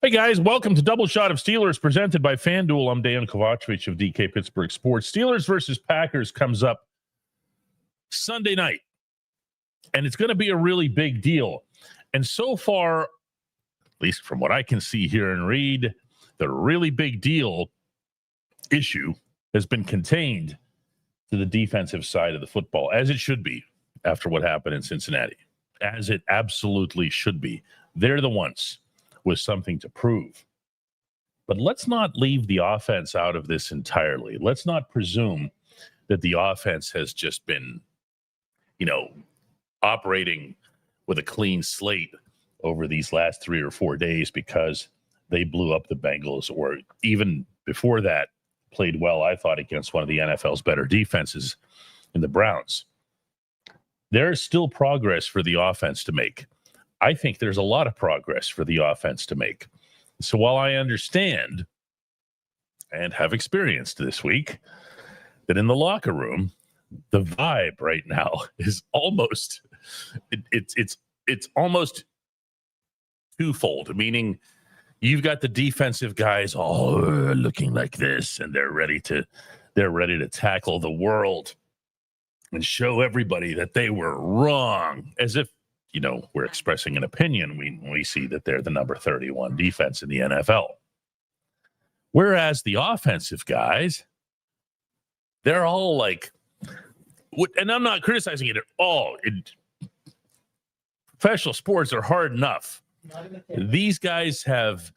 Hey guys, welcome to Double Shot of Steelers presented by FanDuel. I'm Dejan Kovacevic of DK Pittsburgh Sports. Steelers versus Packers comes up Sunday night, and it's going to be a really big deal. And so far, at least from what I can see here and read, the really big deal issue has been contained to the defensive side of the football, as it should be after what happened in Cincinnati, as it absolutely should be. They're the ones with something to prove. But let's not leave the offense out of this entirely. Let's not presume that the offense has just been, operating with a clean slate over these last 3 or 4 days because they blew up the Bengals, or even before that played well, I thought, against one of the NFL's better defenses in the Browns. There is still progress for the offense to make. I think there's a lot of progress for the offense to make. So while I understand and have experienced this week that in the locker room, the vibe right now is almost it's almost twofold, meaning you've got the defensive guys all looking like this, and they're ready to tackle the world and show everybody that they were wrong, as if we're expressing an opinion when we see that they're the number 31 defense in the NFL. Whereas the offensive guys, they're all like, and I'm not criticizing it at all. Professional sports are hard enough. These guys have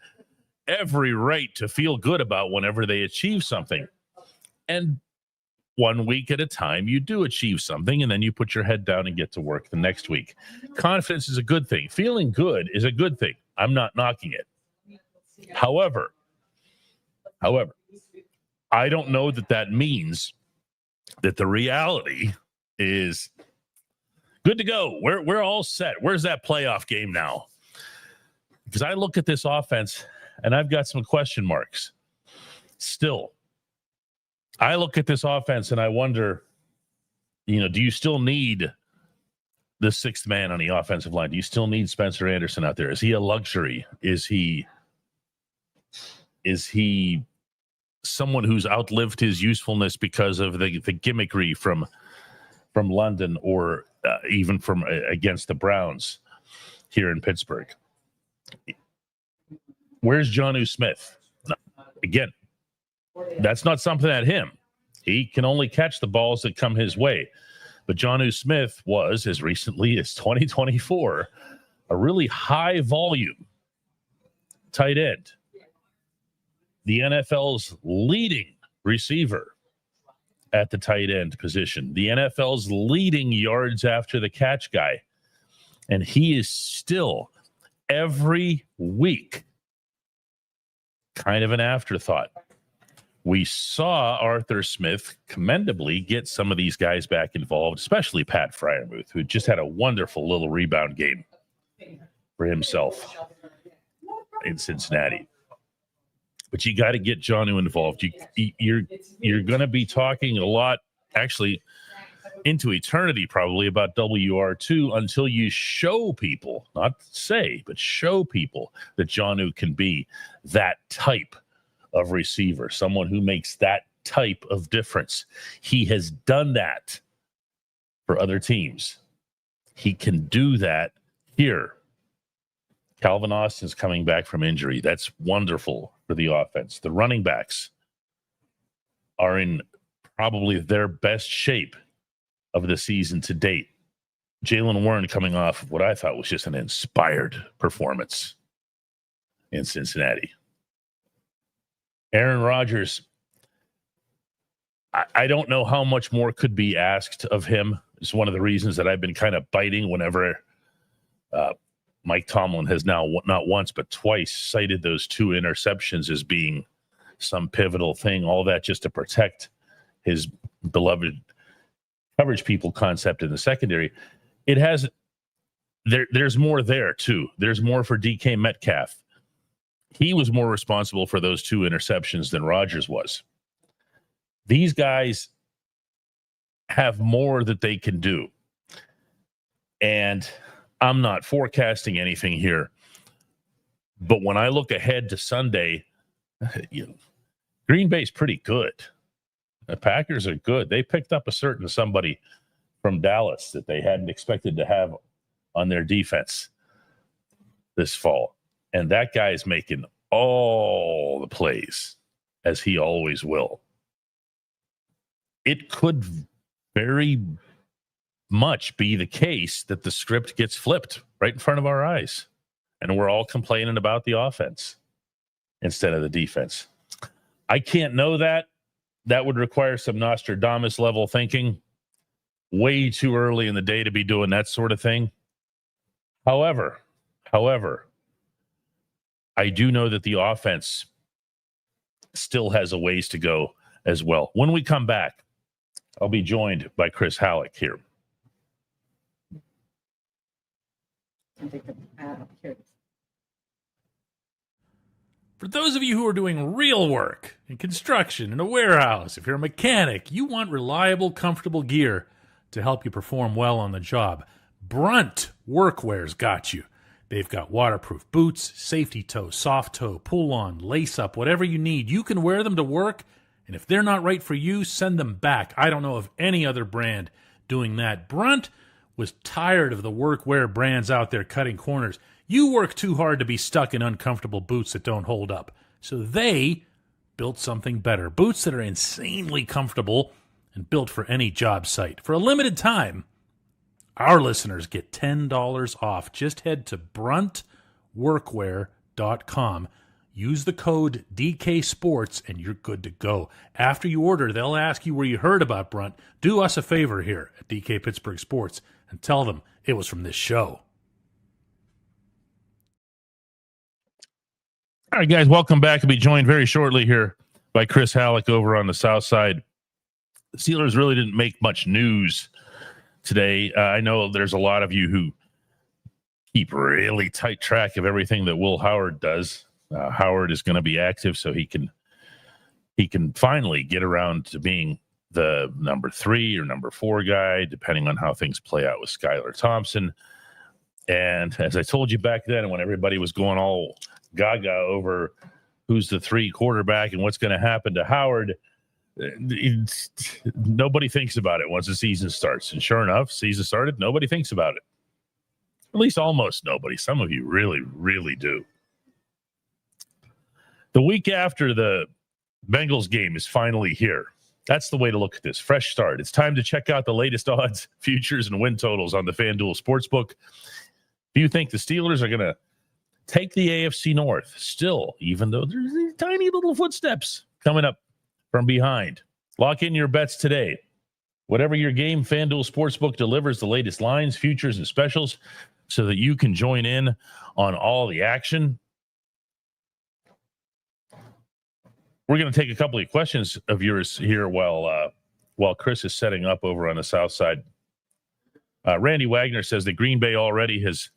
every right to feel good about whenever they achieve something. And 1 week at a time, you do achieve something, and then you put your head down and get to work the next week. Confidence is a good thing. Feeling good is a good thing. I'm not knocking it. However, I don't know that means that the reality is good to go. We're all set. Where's that playoff game now? Because I look at this offense, and I've got some question marks still. I look at this offense and I wonder, do you still need the sixth man on the offensive line? Do you still need Spencer Anderson out there? Is he a luxury? Is he someone who's outlived his usefulness because of the gimmickry from London, or even from against the Browns here in Pittsburgh? Where's Jonnu Smith? Again, that's not something at him. He can only catch the balls that come his way. But Jonnu Smith was, as recently as 2024, a really high volume tight end. The NFL's leading receiver at the tight end position. The NFL's leading yards after the catch guy. And he is still every week kind of an afterthought. We saw Arthur Smith commendably get some of these guys back involved, especially Pat Freiermuth, who just had a wonderful little rebound game for himself in Cincinnati. But you got to get Jonnu involved. You're going to be talking a lot, actually, into eternity probably, about WR2 until you show people, not say, but show people that Jonnu can be that type of receiver, someone who makes that type of difference. He has done that for other teams. He can do that here. Calvin Austin's coming back from injury. That's wonderful for the offense. The running backs are in probably their best shape of the season to date. Jaylen Warren coming off of what I thought was just an inspired performance in Cincinnati. Aaron Rodgers, I don't know how much more could be asked of him. It's one of the reasons that I've been kind of biting whenever Mike Tomlin has now not once but twice cited those 2 interceptions as being some pivotal thing, all that just to protect his beloved coverage people concept in the secondary. It has there's more there too. There's more for DK Metcalf. He was more responsible for those 2 interceptions than Rodgers was. These guys have more that they can do. And I'm not forecasting anything here, But when I look ahead to Sunday, Green Bay's pretty good. The Packers are good. They picked up a certain somebody from Dallas that they hadn't expected to have on their defense this fall. And that guy is making all the plays, as he always will. It could very much be the case that the script gets flipped right in front of our eyes, and we're all complaining about the offense instead of the defense. I can't know that. That would require some Nostradamus level thinking. Way too early in the day to be doing that sort of thing. However, I do know that the offense still has a ways to go as well. When we come back, I'll be joined by Chris Halleck here. For those of you who are doing real work in construction, in a warehouse, if you're a mechanic, you want reliable, comfortable gear to help you perform well on the job. Brunt Workwear's got you. They've got waterproof boots, safety toe, soft toe, pull-on, lace-up, whatever you need. You can wear them to work, and if they're not right for you, send them back. I don't know of any other brand doing that. Brunt was tired of the workwear brands out there cutting corners. You work too hard to be stuck in uncomfortable boots that don't hold up. So they built something better. Boots that are insanely comfortable and built for any job site. For a limited time, our listeners get $10 off. Just head to bruntworkwear.com. Use the code DK Sports and you're good to go. After you order, they'll ask you where you heard about Brunt. Do us a favor here at DK Pittsburgh Sports and tell them it was from this show. All right, guys, welcome back. I'll be joined very shortly here by Chris Halleck over on the South Side. The Steelers really didn't make much news today. I know there's a lot of you who keep really tight track of everything that Will Howard does. Howard is going to be active, so he can finally get around to being the number 3 or number 4 guy, depending on how things play out with Skylar Thompson. And as I told you back then, when everybody was going all gaga over who's the 3 quarterback and what's going to happen to Howard, nobody thinks about it once the season starts. And sure enough, season started, nobody thinks about it. At least almost nobody. Some of you really, really do. The week after the Bengals game is finally here. That's the way to look at this. Fresh start. It's time to check out the latest odds, futures, and win totals on the FanDuel Sportsbook. If you think the Steelers are going to take the AFC North still, even though there's these tiny little footsteps coming up from behind, lock in your bets today. Whatever your game, FanDuel Sportsbook delivers the latest lines, futures, and specials so that you can join in on all the action. We're going to take a couple of questions of yours here while Chris is setting up over on the South Side. Randy Wagner says that Green Bay already has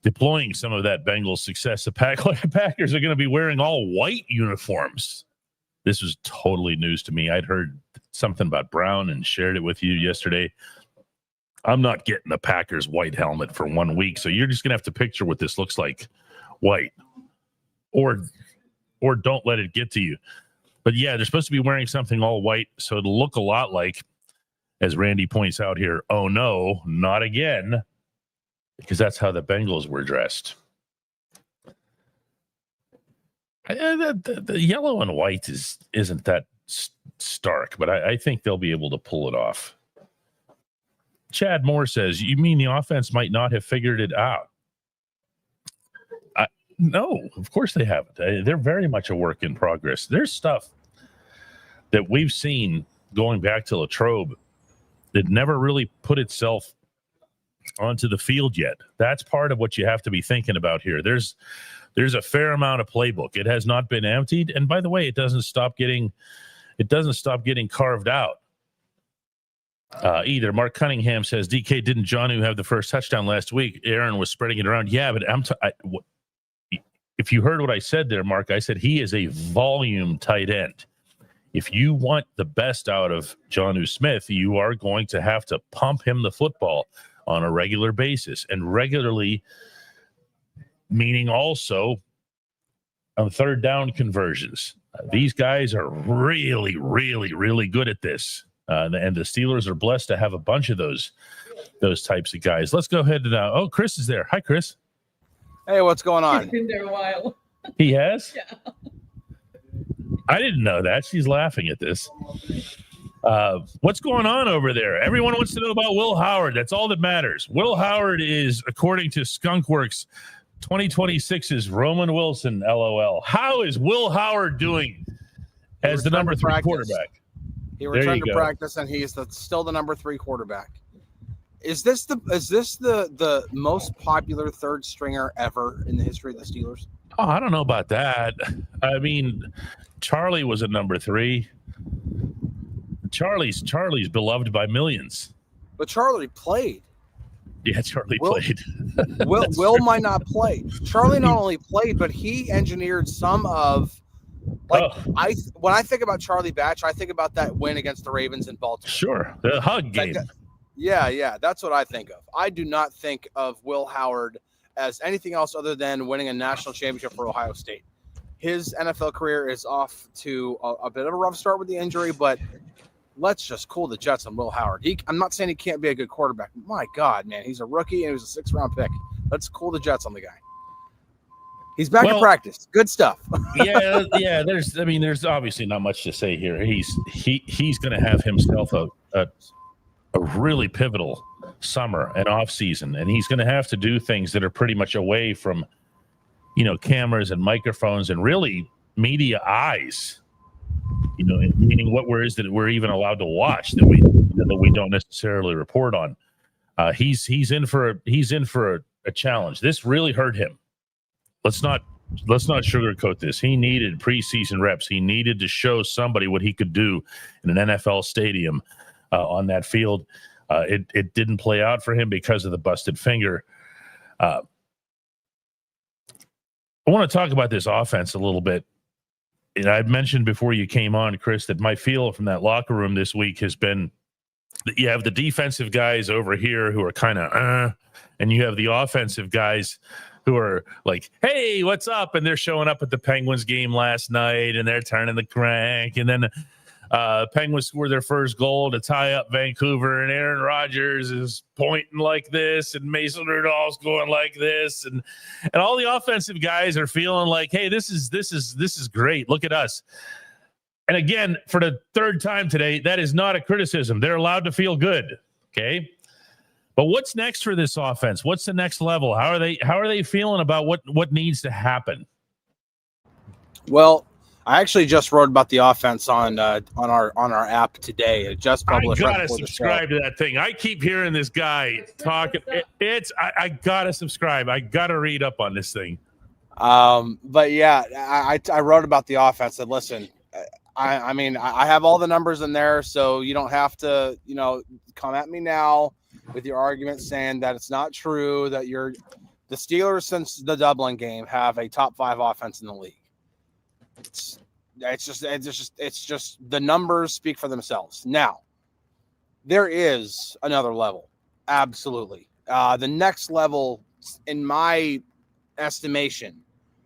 deploying some of that Bengals success. The Packers are going to be wearing all white uniforms. This was totally news to me. I'd heard something about brown and shared it with you yesterday. I'm not getting the Packers white helmet for 1 week, so you're just going to have to picture what this looks like, white, or don't let it get to you. But yeah, they're supposed to be wearing something all white, so it'll look a lot like, as Randy points out here, oh no, not again, because that's how the Bengals were dressed. The yellow and white isn't that stark, but I think they'll be able to pull it off. Chad Moore says, you mean the offense might not have figured it out? No, of course they haven't. They're very much a work in progress. There's stuff that we've seen going back to Latrobe that never really put itself onto the field yet. That's part of what you have to be thinking about here. There's a fair amount of playbook. It has not been emptied, and by the way, it doesn't stop getting carved out either. Mark Cunningham says, DK, didn't Jonnu have the first touchdown last week? Aaron was spreading it around. Yeah, but if you heard what I said there, Mark, I said he is a volume tight end. If you want the best out of Jonnu Smith, you are going to have to pump him the football on a regular basis, and regularly meaning also on third down conversions. These guys are really, really, really good at this. And the Steelers are blessed to have a bunch of those types of guys. Let's go ahead and Chris is there. Hi, Chris. Hey, what's going on? He's been there a while. He has? Yeah. I didn't know that. She's laughing at this. What's going on over there? Everyone wants to know about Will Howard. That's all that matters. Will Howard is, according to Skunkworks, 2026's Roman Wilson, LOL. How is Will Howard doing as the number 3 quarterback? He returned to practice, and he's still the number 3 quarterback. Is this the most popular third stringer ever in the history of the Steelers? Oh, I don't know about that. I mean, Charlie was a number 3. Charlie's beloved by millions. But Charlie played. Yeah, Charlie played. Will might not play. Charlie not only played, but he engineered some of. When I think about Charlie Batch, I think about that win against the Ravens in Baltimore. Sure, the hug game. Yeah, that's what I think of. I do not think of Will Howard as anything else other than winning a national championship for Ohio State. His NFL career is off to a bit of a rough start with the injury, but let's just cool the jets on Will Howard. I'm not saying he can't be a good quarterback. My God, man, he's a rookie and he was a 6th-round pick. Let's cool the jets on the guy. He's back in practice. Good stuff. yeah. There's obviously not much to say here. He's going to have himself a really pivotal summer and off season, and he's going to have to do things that are pretty much away from, cameras and microphones and really media eyes. Meaning what that we're even allowed to watch that we don't necessarily report on. He's in for a challenge. This really hurt him. Let's not sugarcoat this. He needed preseason reps. He needed to show somebody what he could do in an NFL stadium on that field. It didn't play out for him because of the busted finger. I want to talk about this offense a little bit. And I mentioned before you came on, Chris, that my feel from that locker room this week has been that you have the defensive guys over here who are kind of, and you have the offensive guys who are like, hey, what's up? And they're showing up at the Penguins game last night and they're turning the crank. And then Penguins scored their first goal to tie up Vancouver, and Aaron Rodgers is pointing like this, and Mason Rudolph's going like this, and all the offensive guys are feeling like, hey, this is great. Look at us. And again, for the 3rd time today, that is not a criticism. They're allowed to feel good. Okay. But what's next for this offense? What's the next level? How are they feeling about what needs to happen? Well, I actually just wrote about the offense on our app today. It just published. I gotta subscribe to that thing. I keep hearing this guy talking. I gotta subscribe. I gotta read up on this thing. But yeah, I wrote about the offense. And listen, I have all the numbers in there, so you don't have to come at me now with your argument saying that it's not true that the Steelers since the Dublin game have a top 5 offense in the league. It's just the numbers speak for themselves. Now, there is another level. Absolutely. The next level, in my estimation,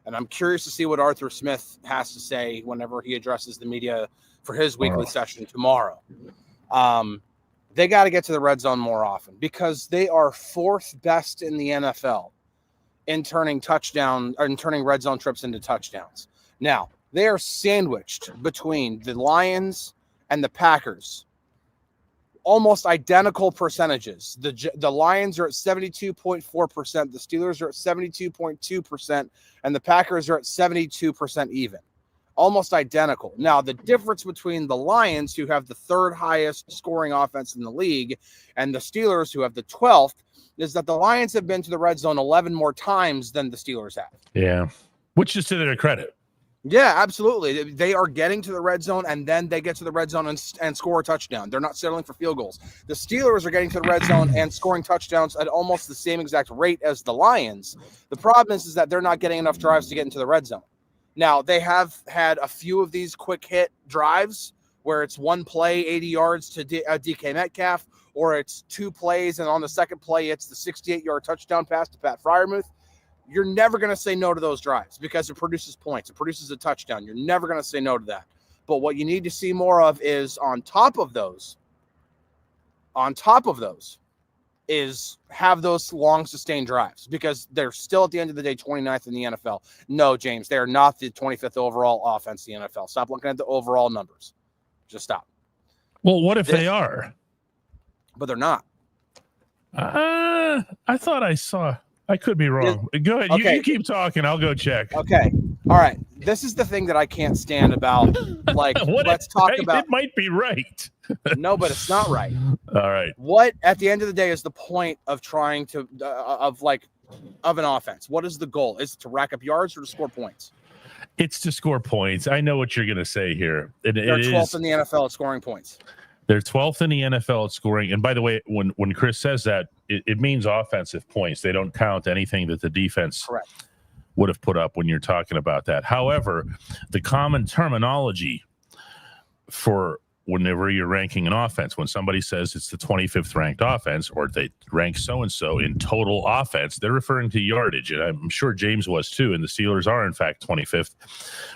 and I'm curious to see what Arthur Smith has to say whenever he addresses the media for his weekly session tomorrow. They got to get to the red zone more often because they are 4th best in the NFL in turning red zone trips into touchdowns. Now, they are sandwiched between the Lions and the Packers. Almost identical percentages. The Lions are at 72.4%, the Steelers are at 72.2%, and the Packers are at 72% even. Almost identical. Now, the difference between the Lions, who have the 3rd highest scoring offense in the league, and the Steelers, who have the 12th, is that the Lions have been to the red zone 11 more times than the Steelers have. Yeah, which is to their credit. Yeah, absolutely. They are getting to the red zone, and then they get to the red zone and score a touchdown. They're not settling for field goals. The Steelers are getting to the red zone and scoring touchdowns at almost the same exact rate as the Lions. The problem is that they're not getting enough drives to get into the red zone. Now, they have had a few of these quick hit drives where it's one play, 80 yards to DK Metcalf, or it's 2 plays, and on the second play, it's the 68-yard touchdown pass to Pat Freiermuth. You're never going to say no to those drives because it produces points. It produces a touchdown. You're never going to say no to that. But what you need to see more of is on top of those, is have those long sustained drives because they're still at the end of the day 29th in the NFL. No, James, they are not the 25th overall offense in the NFL. Stop looking at the overall numbers. Just stop. Well, what if they are? But they're not. I thought I saw. I could be wrong. Go ahead. Okay. You keep talking. I'll go check. Okay. All right. This is the thing that I can't stand about. Like, let's talk about. It might be right. No, but it's not right. All right. What at the end of the day is the point of trying to of an offense? What is the goal? Is it to rack up yards or to score points? It's to score points. I know what you're going to say here. They're 12th in the NFL at scoring points. They're 12th in the NFL at scoring. And by the way, when Chris says that, it means offensive points. They don't count anything that the defense would have put up when you're talking about that. However, the common terminology for whenever you're ranking an offense, when somebody says it's the 25th ranked offense or they rank so-and-so in total offense, they're referring to yardage. And I'm sure James was too. And the Steelers are, in fact, 25th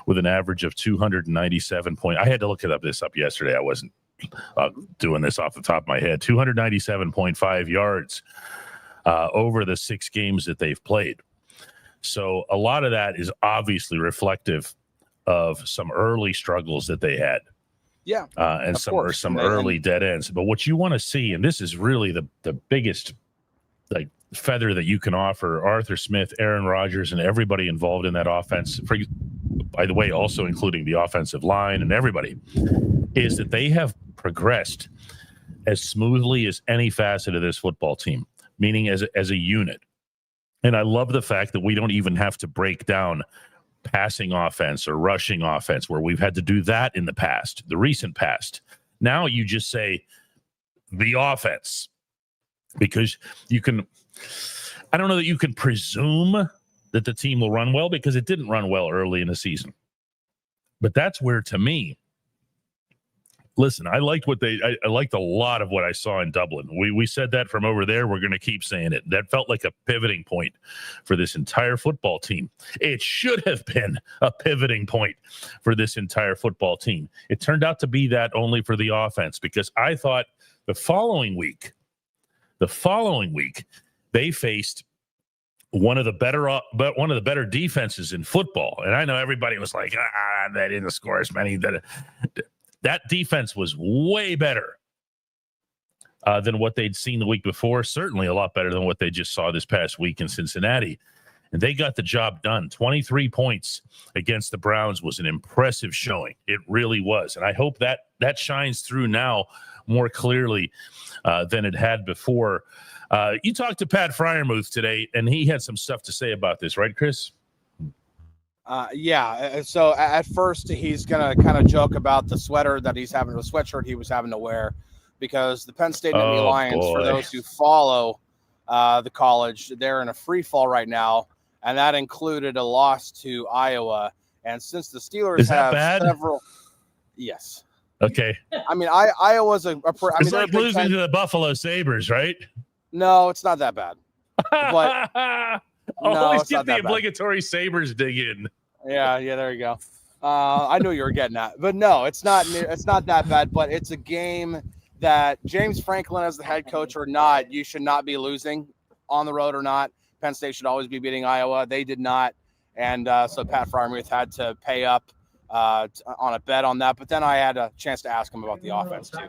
with an average of 297 points. I had to look this up yesterday. I wasn't doing this off the top of my head. 297.5 yards over the 6 games that they've played. So a lot of that is obviously reflective of some early struggles that they had. Yeah. And some early dead ends. But what you want to see, and this is really the biggest feather that you can offer Arthur Smith, Aaron Rodgers, and everybody involved in that offense, by the way, also including the offensive line and everybody, is that they have progressed as smoothly as any facet of this football team, meaning as a unit. And I love the fact that we don't even have to break down passing offense or rushing offense where we've had to do that in the past, the recent past. Now you just say the offense, because you can, I don't know that you can presume that the team will run well because it didn't run well early in the season. But that's where, to me, listen, I liked I liked a lot of what I saw in Dublin. We said that from over there. We're going to keep saying it. That felt like a pivoting point for this entire football team. It should have been a pivoting point for this entire football team. It turned out to be that only for the offense, because I thought the following week, they faced one of the better defenses in football. And I know everybody was like, they didn't score as many. That defense was way better than what they'd seen the week before. Certainly a lot better than what they just saw this past week in Cincinnati. And they got the job done. 23 points against the Browns was an impressive showing. It really was. And I hope that shines through now more clearly than it had before. You talked to Pat Freiermuth today, and he had some stuff to say about this, right, Chris? Yeah. So at first he's going to kind of joke about the sweatshirt he was having to wear, because the Penn State Nittany Lions, for those who follow the college, they're in a free fall right now. And that included a loss to Iowa. And since the Steelers have several. Yes. Okay. I mean, Iowa's it's like losing to the Buffalo Sabres, right? No, it's not that bad. But always get the obligatory Sabres dig in. Yeah, there you go. I knew you were getting that, but no, it's not that bad. But it's a game that James Franklin, as the head coach or not, you should not be losing on the road or not. Penn State should always be beating Iowa. They did not, and so Pat Freiermuth had to pay up on a bet on that. But then I had a chance to ask him about the offense too.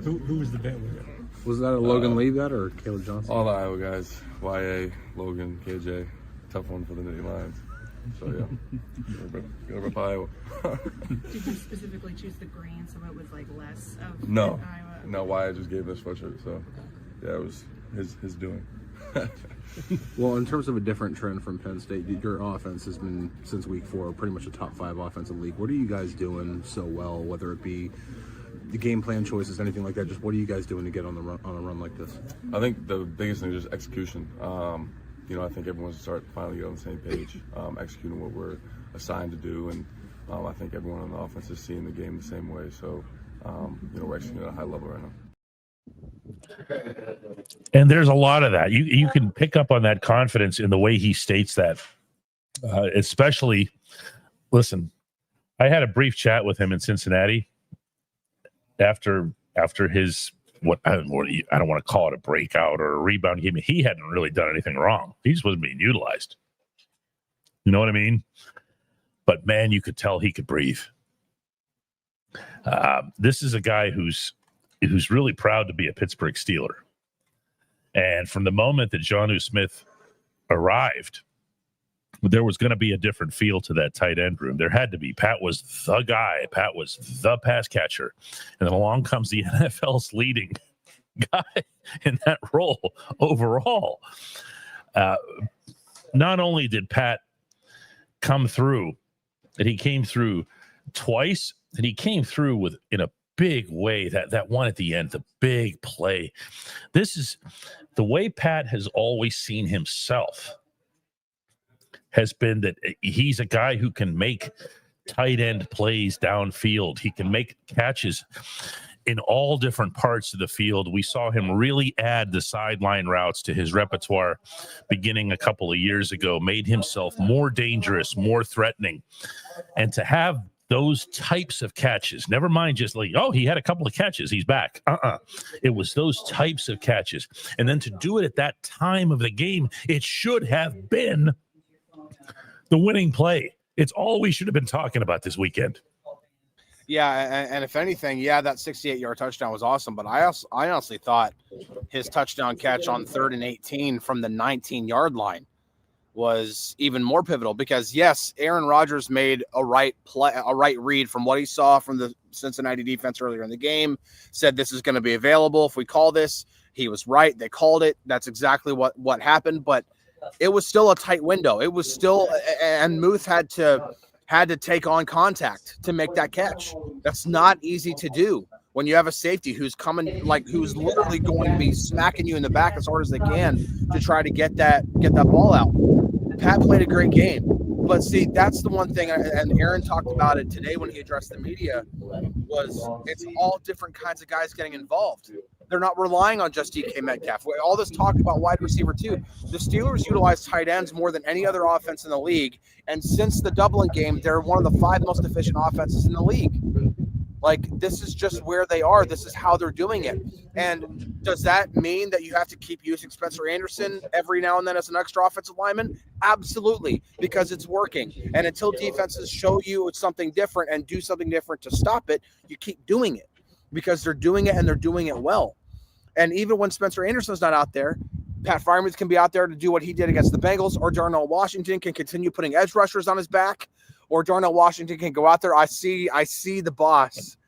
Who was the bet with it? Was that a Logan Lee bet or Caleb Johnson? All the Iowa guys. YA, Logan, KJ. Tough one for the Nittany Lions. So, yeah. Gonna rip Iowa. Did you specifically choose the green so it was like less of No. Iowa? No, YA just gave this sweatshirt. So, yeah, it was his doing. Well, in terms of a different trend from Penn State, your offense has been, since week 4, pretty much a top 5 offense in the league. What are you guys doing so well, whether it be the game plan choices, anything like that? Just what are you guys doing to get on a run like this? I think the biggest thing is just execution. I think everyone's start finally get on the same page, executing what we're assigned to do, and I think everyone on the offense is seeing the game the same way. So, we're executing at a high level right now. And there's a lot of that. You can pick up on that confidence in the way he states that. Especially, listen, I had a brief chat with him in Cincinnati after his I don't want to call it a breakout or a rebound game. He hadn't really done anything wrong. He just wasn't being utilized. You know what I mean? But man, you could tell he could breathe. This is a guy who's really proud to be a Pittsburgh Steeler. And from the moment that Jonnu Smith arrived, there was going to be a different feel to that tight end room. There had to be. Pat was the guy. Pat was the pass catcher. And then along comes the NFL's leading guy in that role overall. Not only did Pat come through, and he came through twice, and he came through in a big way. That one at the end, the big play. This is the way Pat has always seen himself, has been that he's a guy who can make tight end plays downfield. He can make catches in all different parts of the field. We saw him really add the sideline routes to his repertoire beginning a couple of years ago, made himself more dangerous, more threatening. And to have those types of catches, never mind just like, oh, he had a couple of catches, he's back. It was those types of catches. And then to do it at that time of the game, it should have been the winning play. It's all we should have been talking about this weekend. Yeah, and if anything, that 68-yard touchdown was awesome. But I honestly thought his touchdown catch on 3rd and 18 from the 19-yard line was even more pivotal because, yes, Aaron Rodgers made a right read from what he saw from the Cincinnati defense earlier in the game, said this is going to be available if we call this. He was right. They called it. That's exactly what happened. But it was still a tight window. It was still, and Muth had to take on contact to make that catch. That's not easy to do when you have a safety who's who's literally going to be smacking you in the back as hard as they can to try to get that ball out. Pat played a great game, but see, that's the one thing, and Aaron talked about it today when he addressed the media, was it's all different kinds of guys getting involved. They're not relying on just DK Metcalf. All this talk about wide receiver too. The Steelers utilize tight ends more than any other offense in the league. And since the Dublin game, they're one of the 5 most efficient offenses in the league. Like, this is just where they are. This is how they're doing it. And does that mean that you have to keep using Spencer Anderson every now and then as an extra offensive lineman? Absolutely, because it's working. And until defenses show you it's something different and do something different to stop it, you keep doing it because they're doing it and they're doing it well. And even when Spencer Anderson's not out there, Pat Freiermuth can be out there to do what he did against the Bengals, or Darnell Washington can continue putting edge rushers on his back, or Darnell Washington can go out there. I see the boss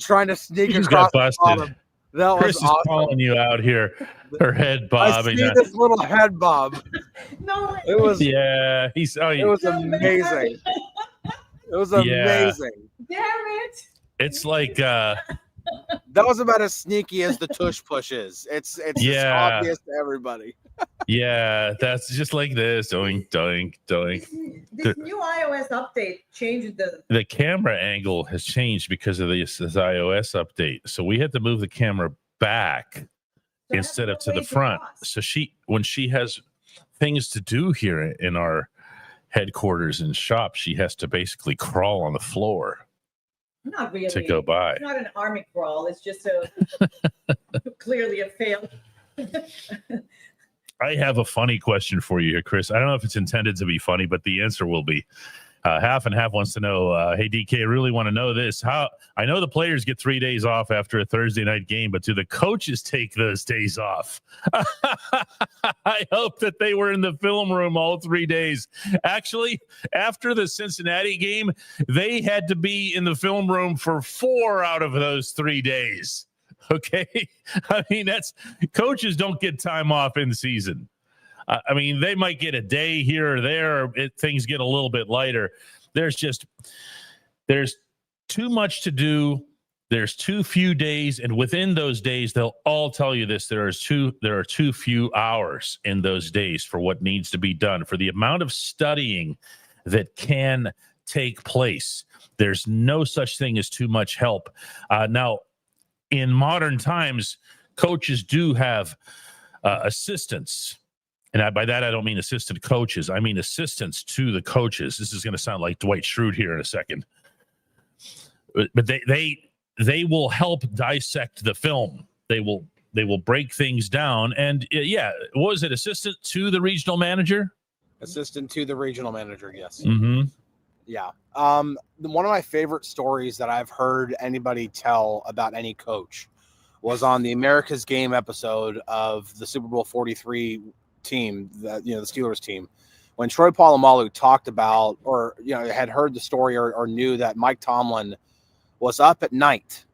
trying to sneak across the bottom. That Chris was awesome. Is calling you out here. Her head bobbing. I see this little head bob. No, it was. Yeah, It was amazing. It was amazing. Damn it! It's like that was about as sneaky as the tush push is. It's just obvious to everybody. Yeah, that's just like this. Doink, doink, doink. This new iOS update changed the camera angle has changed because of this iOS update. So we had to move the camera back instead of to the front. So when she has things to do here in our headquarters and shop, she has to basically crawl on the floor. Not really. To go by. It's not an army crawl. It's just clearly a fail. I have a funny question for you here, Chris. I don't know if it's intended to be funny, but the answer will be. Half and half wants to know, hey, DK, I really want to know this. How I know the players get 3 days off after a Thursday night game, but do the coaches take those days off? I hope that they were in the film room all 3 days. Actually, after the Cincinnati game, they had to be in the film room for 4 out of those 3 days. Okay? I mean, coaches don't get time off in season. I mean, they might get a day here or there. Things get a little bit lighter. There's too much to do. There's too few days. And within those days, they'll all tell you this. There are too few hours in those days for what needs to be done, for the amount of studying that can take place. There's no such thing as too much help. Now, in modern times, coaches do have assistants. And by that, I don't mean assistant coaches. I mean assistants to the coaches. This is going to sound like Dwight Schrute here in a second. But they will help dissect the film. They will break things down. And what was it? Assistant to the regional manager? Assistant to the regional manager, yes. Mm-hmm. Yeah. One of my favorite stories that I've heard anybody tell about any coach was on the America's Game episode of the Super Bowl 43 team, the Steelers team, when Troy Polamalu talked about, or had heard the story or knew that Mike Tomlin was up at night,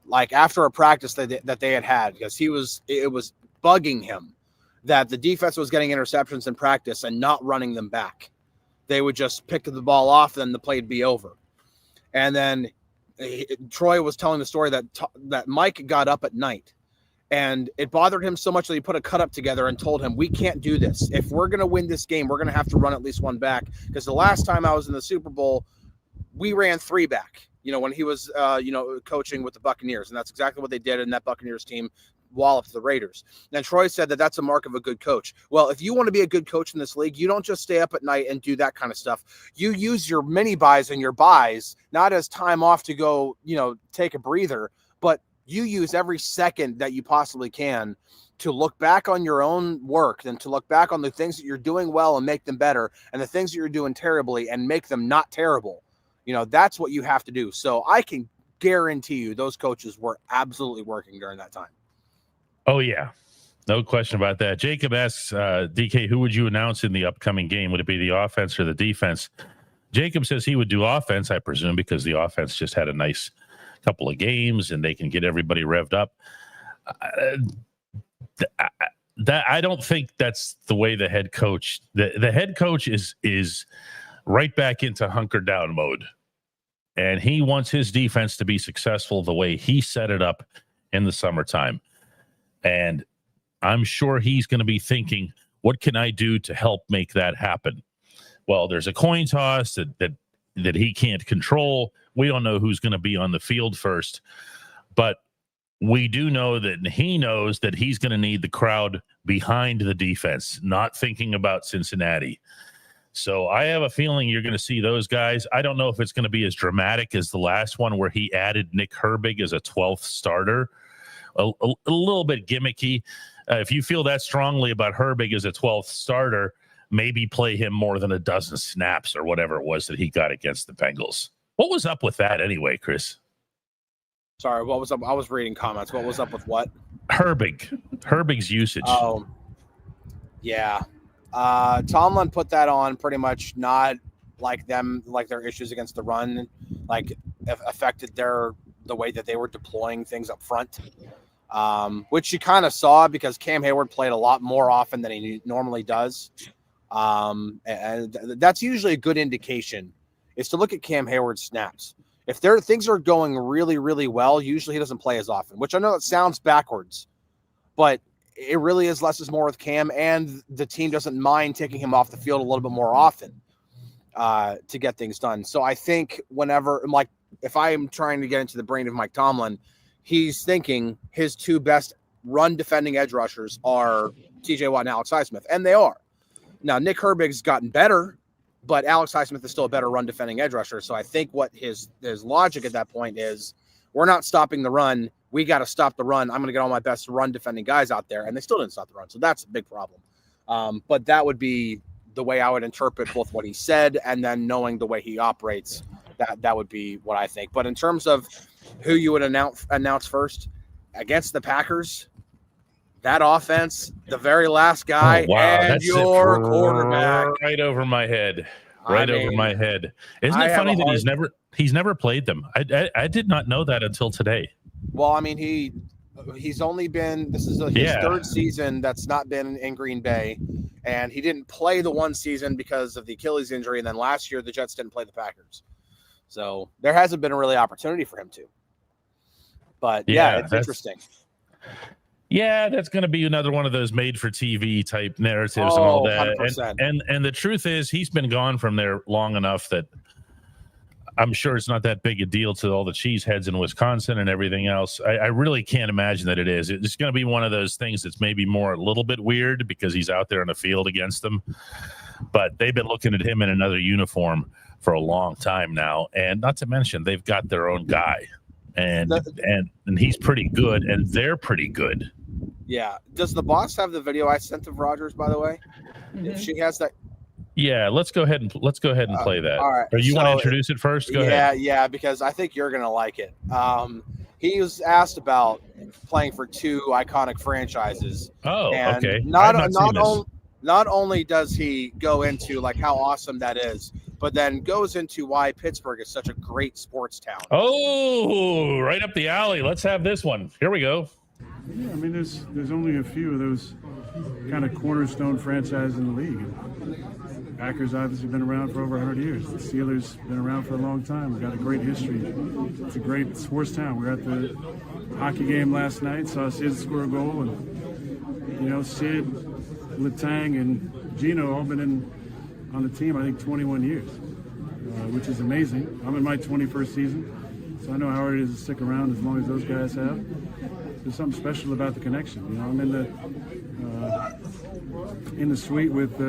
like after a practice that they had because it was bugging him that the defense was getting interceptions in practice and not running them back. They would just pick the ball off, and then the play would be over. And then Troy was telling the story that Mike got up at night, and it bothered him so much that he put a cut up together and told him, we can't do this. If we're going to win this game, we're going to have to run at least one back, because the last time I was in the Super Bowl, we ran three back, when he was, coaching with the Buccaneers. And that's exactly what they did, and that Buccaneers team walloped the Raiders. And Troy said that that's a mark of a good coach. Well, if you want to be a good coach in this league, you don't just stay up at night and do that kind of stuff. You use your mini buys and your buys, not as time off to go, take a breather, but you use every second that you possibly can to look back on your own work and to look back on the things that you're doing well and make them better, and the things that you're doing terribly and make them not terrible. That's what you have to do. So I can guarantee you those coaches were absolutely working during that time. Oh, yeah. No question about that. Jacob asks, DK, who would you announce in the upcoming game? Would it be the offense or the defense? Jacob says he would do offense, I presume, because the offense just had a nice couple of games and they can get everybody revved up. I don't think that's the way the head coach. The head coach is right back into hunker down mode. And he wants his defense to be successful the way he set it up in the summertime. And I'm sure he's going to be thinking, what can I do to help make that happen? Well, there's a coin toss that he can't control. We don't know who's going to be on the field first, but we do know that he knows that he's going to need the crowd behind the defense, not thinking about Cincinnati. So I have a feeling you're going to see those guys. I don't know if it's going to be as dramatic as the last one where he added Nick Herbig as a 12th starter. A little bit gimmicky. If you feel that strongly about Herbig as a 12th starter, maybe play him more than a dozen snaps or whatever it was that he got against the Bengals. What was up with that anyway, Chris? Sorry, what was up? I was reading comments. What was up with what? Herbig's usage. Oh, yeah. Tomlin put that on pretty much not like their issues against the run, affected the way that they were deploying things up front, which you kind of saw because Cam Hayward played a lot more often than he normally does. And that's usually a good indication is to look at Cam Hayward's snaps. If things are going really, really well, usually he doesn't play as often, which I know it sounds backwards, but it really is less is more with Cam, and the team doesn't mind taking him off the field a little bit more often to get things done. So I think if I am trying to get into the brain of Mike Tomlin, he's thinking his two best run defending edge rushers are TJ Watt and Alex Highsmith, and they are. Now, Nick Herbig's gotten better, but Alex Highsmith is still a better run defending edge rusher. So I think what his logic at that point is, we're not stopping the run. We got to stop the run. I'm going to get all my best run defending guys out there. And they still didn't stop the run. So that's a big problem. But that would be the way I would interpret both what he said and then knowing the way he operates. That would be what I think. But in terms of who you would announce first against the Packers, that offense, the very last guy, and that's your quarterback. Right over my head. Over my head. Isn't it funny that he's never played them? I did not know that until today. Well, I mean, he's only been, this is his third season that's not been in Green Bay, and he didn't play the one season because of the Achilles injury, and then last year the Jets didn't play the Packers. So there hasn't been a really opportunity for him to. But it's interesting. Yeah, that's going to be another one of those made-for-TV type narratives and all that. 100%. And the truth is, he's been gone from there long enough that I'm sure it's not that big a deal to all the cheeseheads in Wisconsin and everything else. I really can't imagine that it is. It's going to be one of those things that's maybe more a little bit weird because he's out there in the field against them. But they've been looking at him in another uniform for a long time now. And not to mention, they've got their own guy. And he's pretty good, and they're pretty good. Yeah. Does the boss have the video I sent of Rodgers, by the way? If she has that. Yeah, let's go ahead and play that. All right. Or you want to introduce it first? Go ahead. Yeah, because I think you're gonna like it. He was asked about playing for two iconic franchises. Oh, and okay. Not only does he go into like how awesome that is, but then goes into why Pittsburgh is such a great sports town. Oh, right up the alley. Let's have this one. Here we go. Yeah, I mean, there's only a few of those kind of cornerstone franchises in the league. Packers obviously been around for over 100 years. The Steelers been around for a long time. We've got a great history. It's a great sports town. We were at the hockey game last night, saw Sid score a goal, and Sid, Letang, and Gino all been on the team, I think, 21 years, which is amazing. I'm in my 21st season, so I know how hard it is to stick around as long as those guys have. There's something special about the connection. I'm in the suite with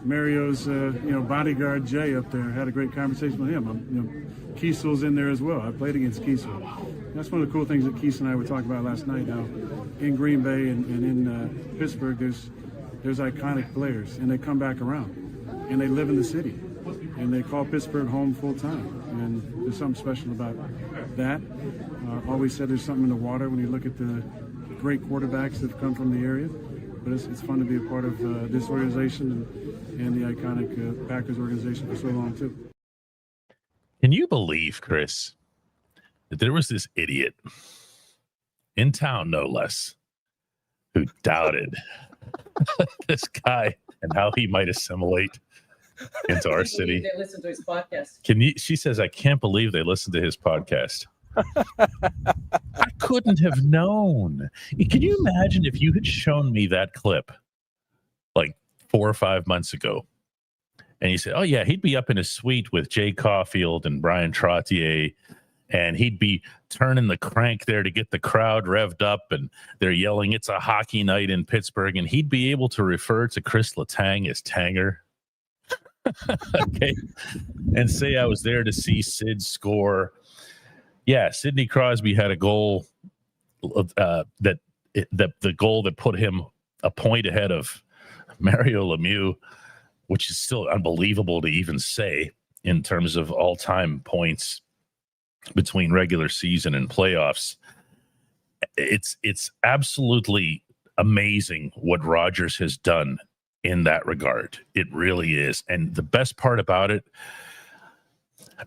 Mario's bodyguard Jay up there. Had a great conversation with him. Kiesel's in there as well. I played against Kiesel. That's one of the cool things that Kiesel and I were talking about last night. How in Green Bay and in Pittsburgh, there's iconic players, and they come back around, and they live in the city, and they call Pittsburgh home full time. And there's something special about that. Always said there's something in the water when you look at the great quarterbacks that have come from the area. But it's fun to be a part of this organization and the iconic Packers organization for so long, too. Can you believe, Chris, that there was this idiot in town, no less, who doubted this guy and how he might assimilate into our city? They listen to his podcast. She says, I can't believe they listened to his podcast. I couldn't have known. Can you imagine if you had shown me that clip like 4 or 5 months ago, and you said, oh yeah, he'd be up in his suite with Jay Caulfield and Brian Trottier, and he'd be turning the crank there to get the crowd revved up, and they're yelling, it's a hockey night in Pittsburgh, and he'd be able to refer to Chris Letang as Tanger. Okay. And say I was there to see Sid score. Yeah, Sidney Crosby had a goal that the goal that put him a point ahead of Mario Lemieux, which is still unbelievable to even say in terms of all-time points between regular season and playoffs. It's absolutely amazing what Rodgers has done in that regard. It really is. And the best part about it,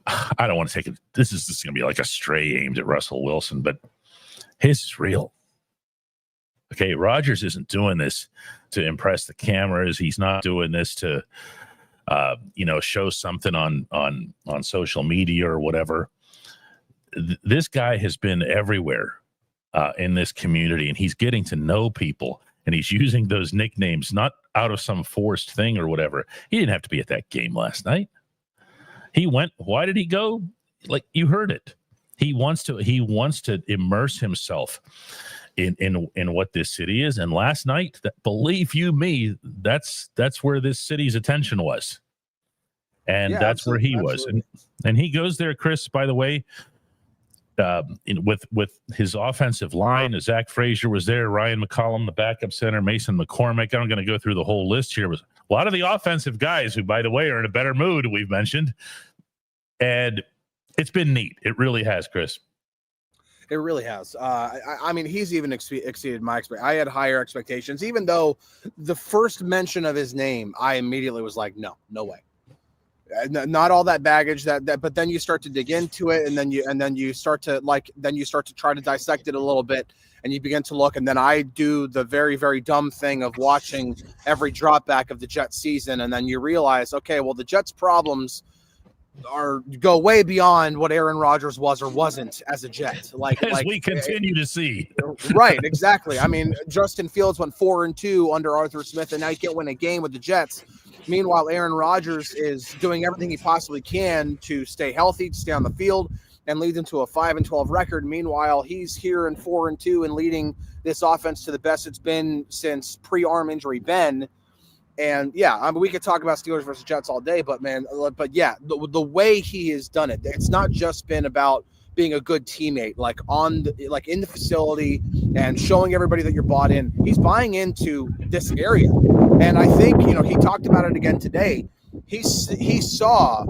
I don't want to take it. This is going to be like a stray aimed at Russell Wilson, but his is real. Okay, Rodgers isn't doing this to impress the cameras. He's not doing this to, show something on social media or whatever. This guy has been everywhere in this community, and he's getting to know people, and he's using those nicknames not out of some forced thing or whatever. He didn't have to be at that game last night. He went. Why did he go? Like, you heard it. He wants to immerse himself in what this city is. And last night, believe you me, that's where this city's attention was, and that's where he was. And he goes there, Chris. By the way, with his offensive line, Zach Frazier was there, Ryan McCollum, the backup center, Mason McCormick. I'm going to go through the whole list here. But a lot of the offensive guys who, by the way, are in a better mood, we've mentioned. And it's been neat. It really has, Chris. It really has. I mean, he's even exceeded my expectations. I had higher expectations, even though the first mention of his name, I immediately was like, no way. Not all that baggage but then you start to dig into it, and then you start to try to dissect it a little bit, and you begin to look. And then I do the very, very dumb thing of watching every drop back of the Jets season. And then you realize, okay, well, the Jets problems go way beyond what Aaron Rodgers was or wasn't as a Jet. As we continue to see. Right, exactly. I mean, Justin Fields went 4-2 under Arthur Smith, and now you can't win a game with the Jets. Meanwhile, Aaron Rodgers is doing everything he possibly can to stay healthy, to stay on the field, and lead them to a 5-12 record. Meanwhile, he's here in 4-2 and leading this offense to the best it's been since pre-arm injury Ben. And yeah, I mean, we could talk about Steelers versus Jets all day, but yeah, the way he has done it, it's not just been about being a good teammate, like in the facility and showing everybody that you're bought in. He's buying into this area, and I think he talked about it again today. He saw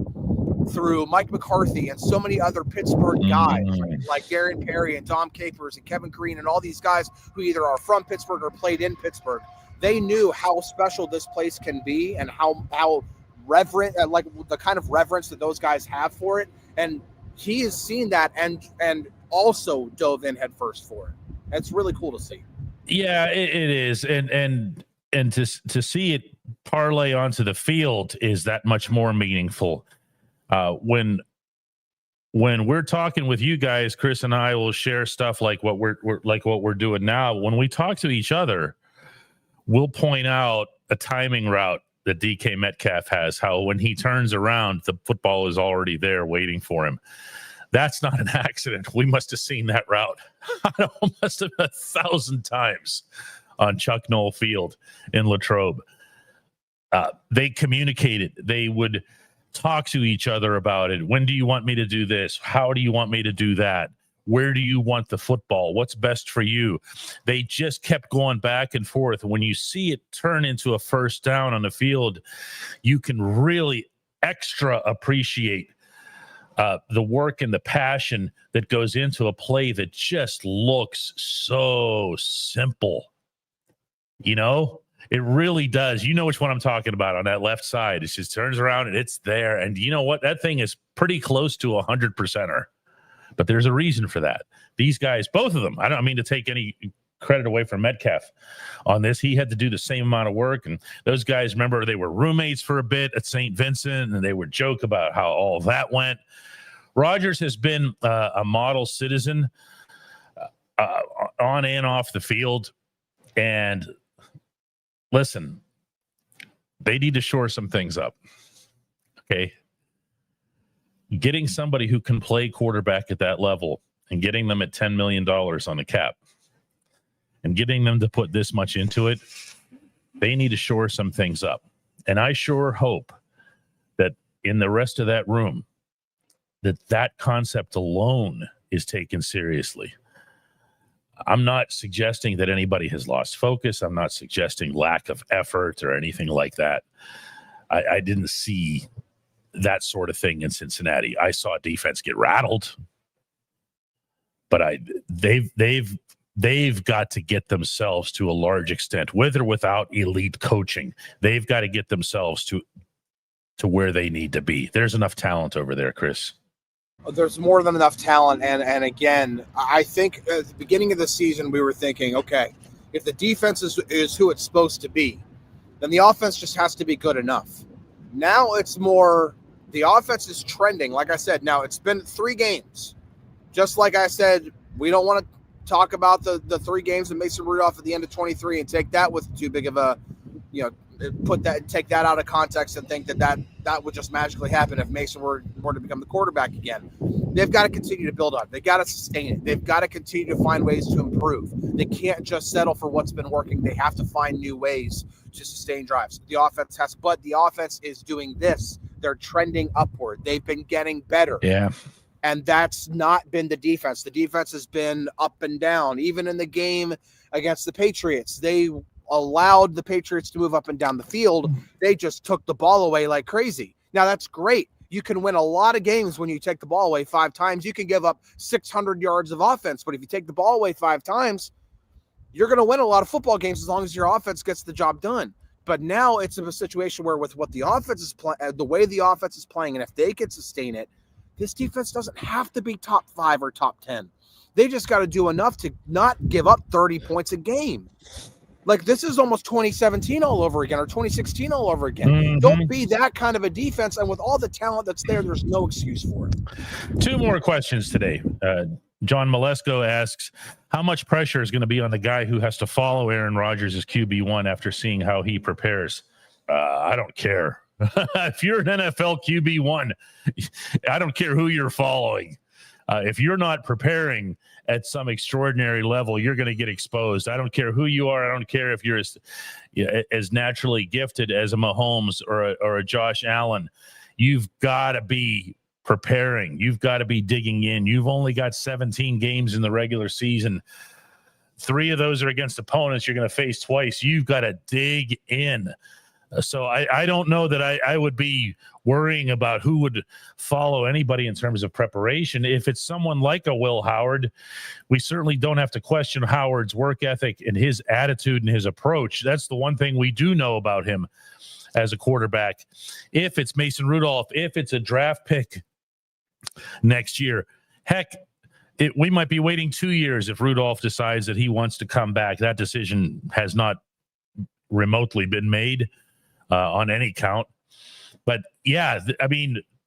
through Mike McCarthy and so many other Pittsburgh guys like Darren Perry and Dom Capers and Kevin Green and all these guys who either are from Pittsburgh or played in Pittsburgh. They knew how special this place can be and how reverent, like the kind of reverence that those guys have for it. And he has seen that and also dove in head first for it. It's really cool to see. Yeah, it is. And to see it parlay onto the field is that much more meaningful. When we're talking with you guys, Chris and I will share stuff like what we're doing now. When we talk to each other, we'll point out a timing route that DK Metcalf has, how when he turns around, the football is already there waiting for him. That's not an accident. We must have seen that route almost 1,000 times on Chuck Noll Field in Latrobe. They communicated. They would talk to each other about it. When do you want me to do this? How do you want me to do that? Where do you want the football? What's best for you? They just kept going back and forth. When you see it turn into a first down on the field, you can really extra appreciate the work and the passion that goes into a play that just looks so simple. It really does. You know which one I'm talking about on that left side. It just turns around and it's there. And you know what? That thing is pretty close to 100%er. But there's a reason for that. These guys, both of them, I don't mean to take any credit away from Metcalf on this. He had to do the same amount of work. And those guys, remember, they were roommates for a bit at St. Vincent, and they would joke about how all that went. Rodgers has been a model citizen on and off the field. And listen, they need to shore some things up. Okay. Getting somebody who can play quarterback at that level and getting them at $10 million on the cap and getting them to put this much into it, they need to shore some things up. And I sure hope that in the rest of that room, that concept alone is taken seriously. I'm not suggesting that anybody has lost focus. I'm not suggesting lack of effort or anything like that. I didn't see that sort of thing in Cincinnati. I saw defense get rattled, but they've got to get themselves to a large extent, with or without elite coaching. They've got to get themselves to where they need to be. There's enough talent over there, Chris. There's more than enough talent. And again, I think at the beginning of the season, we were thinking, okay, if the defense is who it's supposed to be, then the offense just has to be good enough. Now it's more, the offense is trending. Like I said, now it's been 3 games. Just like I said, we don't want to talk about the 3 games of Mason Rudolph at the end of 23 and take that with too big of a, take that out of context and think that would just magically happen if Mason were to become the quarterback again. They've got to continue to build on it. They've got to sustain it. They've got to continue to find ways to improve. They can't just settle for what's been working. They have to find new ways to sustain drives. The offense is doing this. They're trending upward. They've been getting better. Yeah. And that's not been the defense. The defense has been up and down. Even in the game against the Patriots, they allowed the Patriots to move up and down the field. They just took the ball away like crazy. Now, that's great. You can win a lot of games when you take the ball away 5 times. You can give up 600 yards of offense, but if you take the ball away 5 times, you're going to win a lot of football games as long as your offense gets the job done. But now it's a situation where with what the offense is the way the offense is playing, and if they can sustain it, this defense doesn't have to be top 5 or top 10. They just got to do enough to not give up 30 points a game. Like, this is almost 2017 all over again, or 2016 all over again. Mm-hmm. Don't be that kind of a defense, and with all the talent that's there, there's no excuse for it. 2 more questions today. John Malesko asks, how much pressure is going to be on the guy who has to follow Aaron Rodgers as QB1 after seeing how he prepares? I don't care. If you're an NFL QB1, I don't care who you're following. If you're not preparing at some extraordinary level, you're going to get exposed. I don't care who you are. I don't care if you're as naturally gifted as a Mahomes or a Josh Allen. You've got to be preparing. You've got to be digging in. You've only got 17 games in the regular season. 3 of those are against opponents you're going to face twice. You've got to dig in. So I don't know that I would be worrying about who would follow anybody in terms of preparation. If it's someone like a Will Howard, we certainly don't have to question Howard's work ethic and his attitude and his approach. That's the one thing we do know about him as a quarterback. If it's Mason Rudolph, if it's a draft pick next year, heck, we might be waiting 2 years if Rudolph decides that he wants to come back. That decision has not remotely been made on any count. But yeah,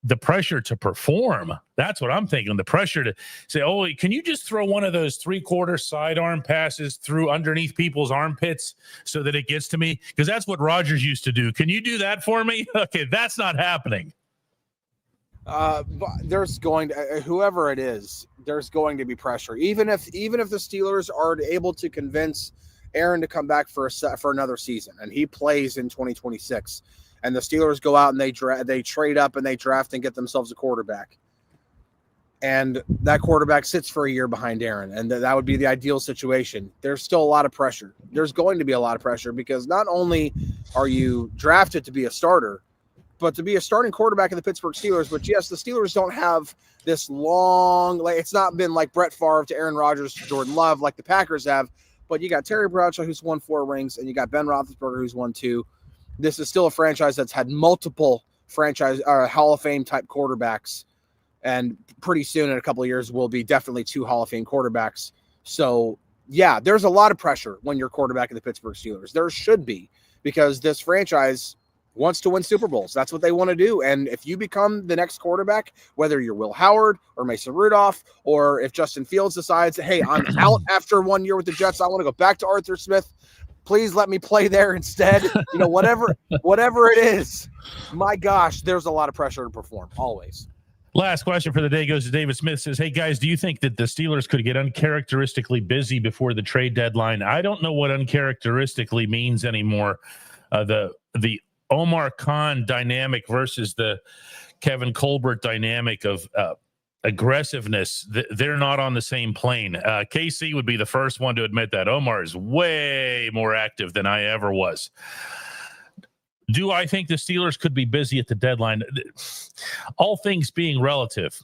the pressure to perform, that's what I'm thinking. The pressure to say, oh, can you just throw one of those 3/4 sidearm passes through underneath people's armpits so that it gets to me? Because that's what Rodgers used to do. Can you do that for me? Okay, that's not happening. But there's going to, whoever it is, there's going to be pressure. Even if the Steelers are able to convince Aaron to come back for another season, and he plays in 2026, and the Steelers go out and they trade up and they draft and get themselves a quarterback, and that quarterback sits for a year behind Aaron, and that would be the ideal situation. There's still a lot of pressure. There's going to be a lot of pressure because not only are you drafted to be a starter, but to be a starting quarterback in the Pittsburgh Steelers. But yes, the Steelers don't have this long, it's not been like Brett Favre to Aaron Rodgers to Jordan Love like the Packers have. But you got Terry Bradshaw, who's won 4 rings, and you got Ben Roethlisberger, who's won 2. This is still a franchise that's had multiple Hall of Fame type quarterbacks, and pretty soon in a couple of years will be definitely 2 Hall of Fame quarterbacks. So yeah, there's a lot of pressure when you're quarterback of the Pittsburgh Steelers. There should be, because this franchise wants to win Super Bowls. That's what they want to do. And if you become the next quarterback, whether you're Will Howard or Mason Rudolph, or if Justin Fields decides, hey, I'm out after 1 year with the Jets, I want to go back to Arthur Smith, please let me play there instead. Whatever it is, my gosh, there's a lot of pressure to perform always. Last question for the day goes to David Smith. Says, hey guys, do you think that the Steelers could get uncharacteristically busy before the trade deadline? I don't know what uncharacteristically means anymore. The Omar Khan dynamic versus the Kevin Colbert dynamic of aggressiveness. They're not on the same plane. KC would be the first one to admit that. Omar is way more active than I ever was. Do I think the Steelers could be busy at the deadline? All things being relative.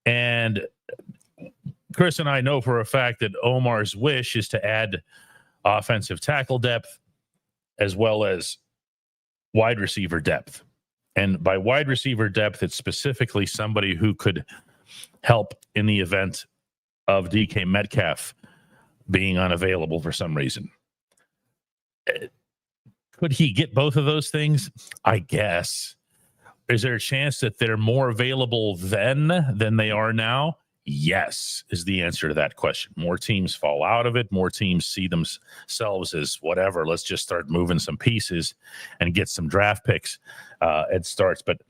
And Chris and I know for a fact that Omar's wish is to add offensive tackle depth as well as wide receiver depth. And by wide receiver depth, it's specifically somebody who could help in the event of DK Metcalf being unavailable for some reason. Could he get both of those things? I guess. Is there a chance that they're more available then than they are now? Yes, is the answer to that question. More teams fall out of it. More teams see themselves as whatever. Let's just start moving some pieces and get some draft picks at starts. But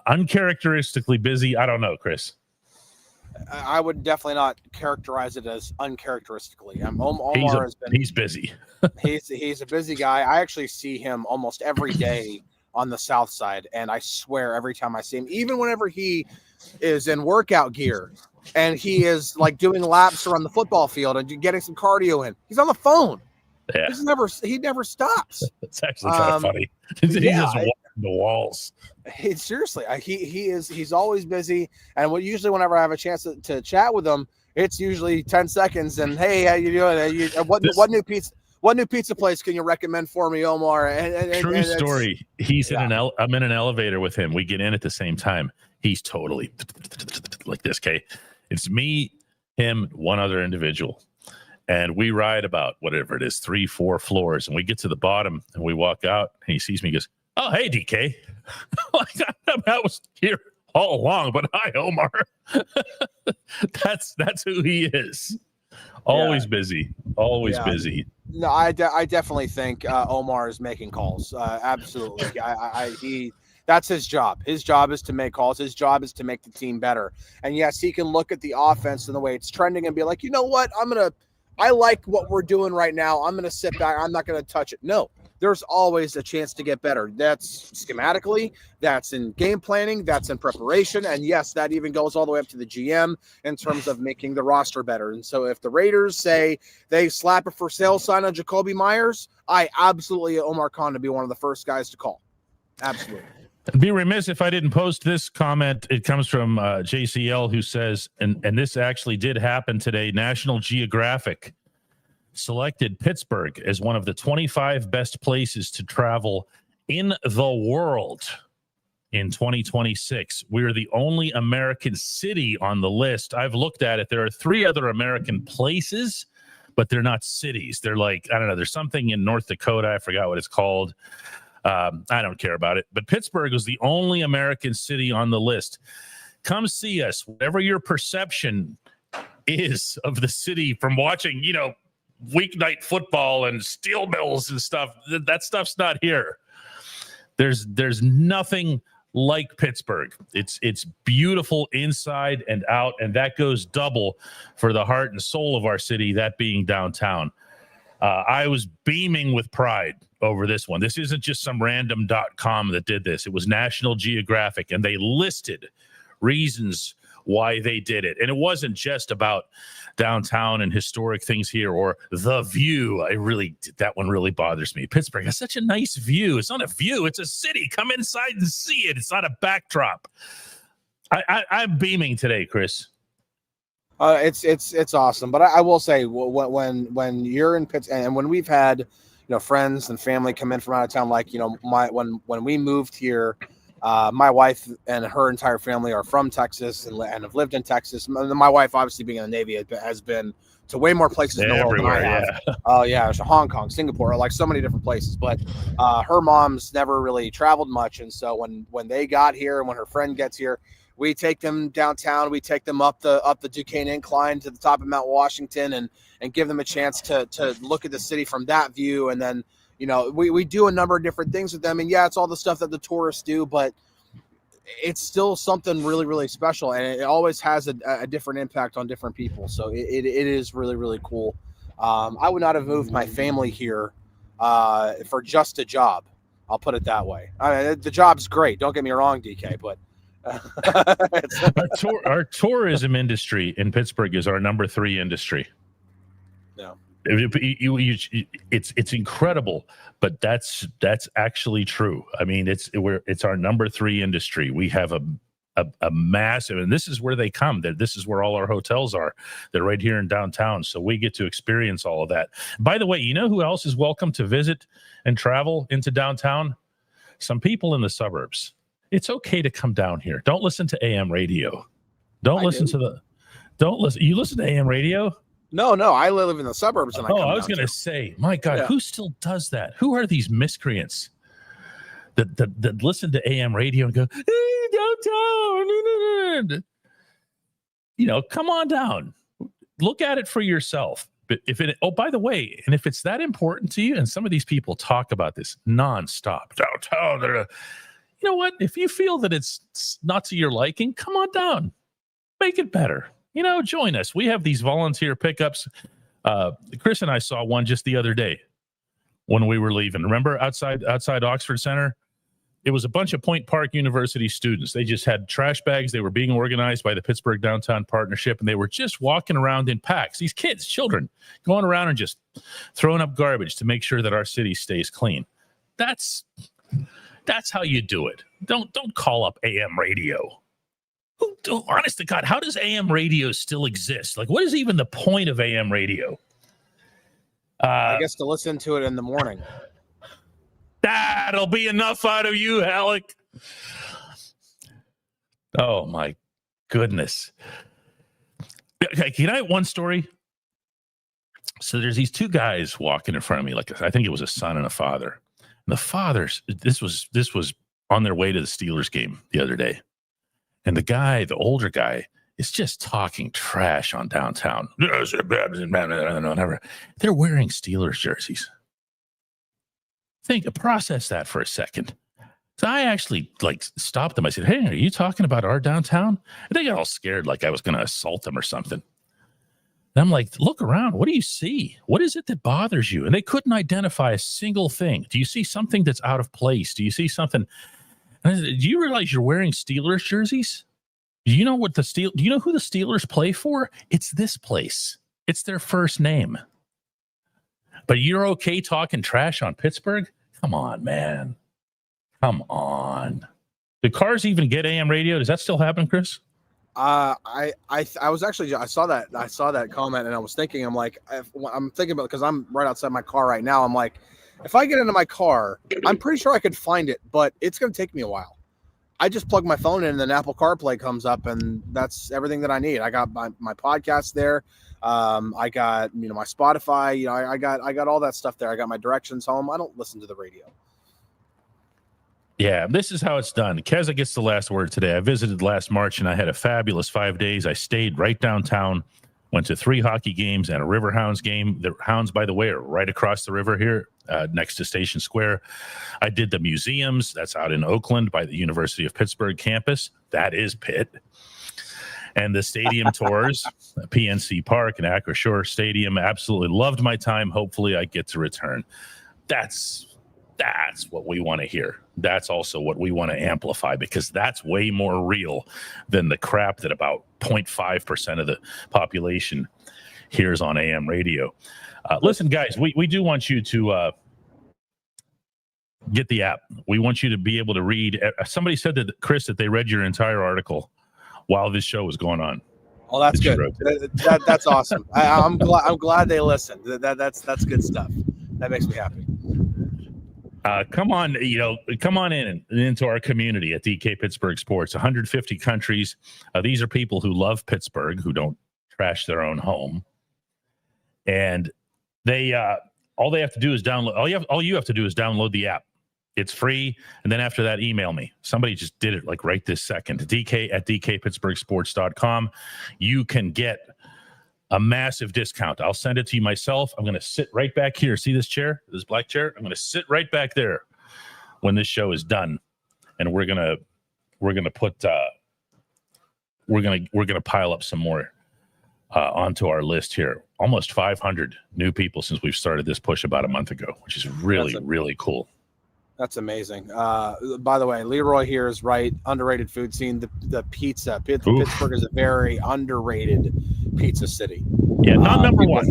uncharacteristically busy, I don't know, Chris. I would definitely not characterize it as uncharacteristically. He's busy. he's a busy guy. I actually see him almost every day on the South Side, and I swear every time I see him, even whenever he is in workout gear and he is like doing laps around the football field and getting some cardio in, he's on the phone. Yeah. He never stops. It's actually kind of funny. He's just walking the walls. Seriously, he's always busy. And whenever I have a chance to chat with him, it's usually 10 seconds. And hey, how you doing? What new pizza place can you recommend for me, Omar? True story. He's I'm in an elevator with him. We get in at the same time. He's totally like this. Okay, it's me, him, one other individual. And we ride about whatever it is, 3-4 floors. And we get to the bottom and we walk out and he sees me and goes, oh, hey, DK. I was here all along, but hi, Omar. That's who he is. Always busy. Always Yeah. busy. No, I definitely think Omar is making calls. Absolutely. That's his job. His job is to make calls. His job is to make the team better. And yes, he can look at the offense and the way it's trending and be like, you know what? I like what we're doing right now. I'm going to sit back. I'm not going to touch it. No, there's always a chance to get better. That's schematically, that's in game planning, that's in preparation. And yes, that even goes all the way up to the GM in terms of making the roster better. And so if the Raiders say they slap a for sale sign on Jacoby Myers, I absolutely Omar Khan to be one of the first guys to call. Absolutely. I'd be remiss if I didn't post this comment. It comes from JCL, who says, and this actually did happen today, National Geographic selected Pittsburgh as one of the 25 best places to travel in the world in 2026. We're the only American city on the list. I've looked at it. There are 3 other American places, but they're not cities. They're like, I don't know, there's something in North Dakota. I forgot what it's called. I don't care about it. But Pittsburgh was the only American city on the list. Come see us, whatever your perception is of the city from watching, weeknight football and steel mills and stuff. That stuff's not here. There's nothing like Pittsburgh. It's beautiful inside and out, and that goes double for the heart and soul of our city, that being downtown. I was beaming with pride over this one. This isn't just some random.com that did this. It was National Geographic, and they listed reasons why they did it. And it wasn't just about downtown and historic things here or the view. That one really bothers me. Pittsburgh has such a nice view. It's not a view. It's a city. Come inside and see it. It's not a backdrop. I'm beaming today, Chris. It's awesome. But I will say when you're in Pittsburgh and when we've had, friends and family come in from out of town, like, when we moved here, my wife and her entire family are from Texas and have lived in Texas. My wife, obviously being in the Navy, has been to way more places in the world than I have. Yeah. Oh yeah, Hong Kong, Singapore, like so many different places. But her mom's never really traveled much, and so when they got here and when her friend gets here, we take them downtown. We take them up the Duquesne Incline to the top of Mount Washington and give them a chance to look at the city from that view. And then, we do a number of different things with them. And yeah, it's all the stuff that the tourists do, but it's still something really, really special. And it always has a different impact on different people. So it is really, really cool. I would not have moved my family here for just a job. I'll put it that way. I mean, the job's great. Don't get me wrong, DK, but our tourism industry in Pittsburgh is our number 3 industry. No, it's incredible, but that's actually true. I mean, it's our number 3 industry. We have a massive, and this is where they come. This is where all our hotels are. They're right here in downtown, so we get to experience all of that. By the way, you know who else is welcome to visit and travel into downtown? Some people in the suburbs. It's okay to come down here. Don't listen to AM radio. Don't listen. You listen to AM radio? No. I live in the suburbs. And I was going to say, my God, Who still does that? Who are these miscreants that listen to AM radio and go, hey, downtown? Come on down. Look at it for yourself. But by the way, and if it's that important to you, and some of these people talk about this nonstop, downtown, you know what? If you feel that it's not to your liking, come on down. Make it better. Join us. We have these volunteer pickups. Chris and I saw one just the other day when we were leaving. Remember outside Oxford Center? It was a bunch of Point Park University students. They just had trash bags. They were being organized by the Pittsburgh Downtown Partnership, and they were just walking around in packs. These kids, children, going around and just throwing up garbage to make sure that our city stays clean. That's how you do it. Don't call up AM radio. Honest to God, how does AM radio still exist? Like, what is even the point of AM radio? I guess to listen to it in the morning. That'll be enough out of you, Alec. Oh, my goodness. Okay, can I have one story? So there's these 2 guys walking in front of me. Like, I think it was a son and a father. And the fathers, this was on their way to the Steelers game the other day. And the older guy, is just talking trash on downtown. Whatever. They're wearing Steelers jerseys. Process that for a second. So I actually stopped them. I said, "Hey, are you talking about our downtown?" And they got all scared like I was going to assault them or something. And I'm like, "Look around. What do you see? What is it that bothers you?" And they couldn't identify a single thing. Do you see something that's out of place? Do you see something? And I said, "Do you realize you're wearing Steelers jerseys? Do you know what do you know who the Steelers play for? It's this place. It's their first name. But you're okay talking trash on Pittsburgh? Come on, man. Come on." Do cars even get AM radio? Does that still happen, Chris? I was actually, I saw that comment, and I was thinking, I'm thinking about, because I'm right outside my car right now. I'm like, if I get into my car, I'm pretty sure I could find it, but it's going to take me a while. I just plug my phone in, and then Apple CarPlay comes up, and that's everything that I need. I got my podcast there. I got, my Spotify, I got all that stuff there. I got my directions home. I don't listen to the radio. Yeah, this is how it's done. Keza gets the last word today. I visited last March, and I had a fabulous 5 days. I stayed right downtown, went to 3 hockey games and a River Hounds game. The Hounds, by the way, are right across the river here next to Station Square. I did the museums. That's out in Oakland by the University of Pittsburgh campus. That is Pitt. And the stadium tours, PNC Park and Acrisure Stadium. Absolutely loved my time. Hopefully I get to return. That's what we want to hear. That's also what we want to amplify, because that's way more real than the crap that about 0.5% of the population hears on AM radio. Listen, guys, we do want you to get the app. We want you to be able to read. Somebody said that, Chris, that they read your entire article while this show was going on. Oh, that's good. That's awesome. I'm glad they listened. That's good stuff. That makes me happy. Come on in into our community at DK Pittsburgh Sports. 150 countries. These are people who love Pittsburgh, who don't trash their own home, and they all they have to do is download. All you have to do is download the app. It's free, and then after that, email me. Somebody just did it like right this second. DK@DKPittsburghSports.com. You can get a massive discount. I'll send it to you myself. I'm going to sit right back here. See this chair, this black chair? I'm going to sit right back there when this show is done, and we're going to pile up some more onto our list here. Almost 500 new people since we've started this push about a month ago, which is really cool. That's amazing. By the way, Leroy here is right. Underrated food scene. The pizza. Pittsburgh is a very underrated pizza city. Yeah, not number one.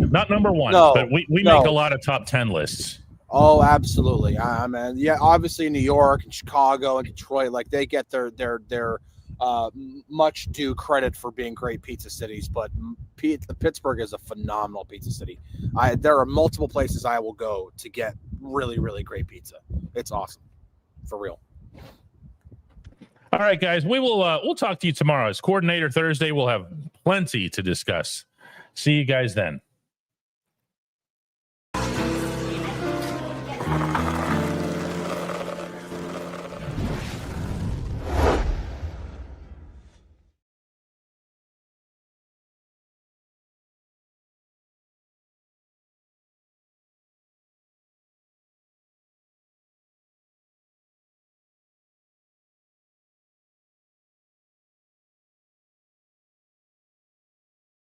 No, but we make a lot of top 10 lists. Oh, absolutely. Yeah, obviously New York and Chicago and Detroit, like they get their much due credit for being great pizza cities. But Pittsburgh is a phenomenal pizza city. There are multiple places I will go to get really great pizza. It's awesome, for real. All right, guys, we'll talk to you tomorrow. It's Coordinator Thursday. We'll have plenty to discuss. See you guys then.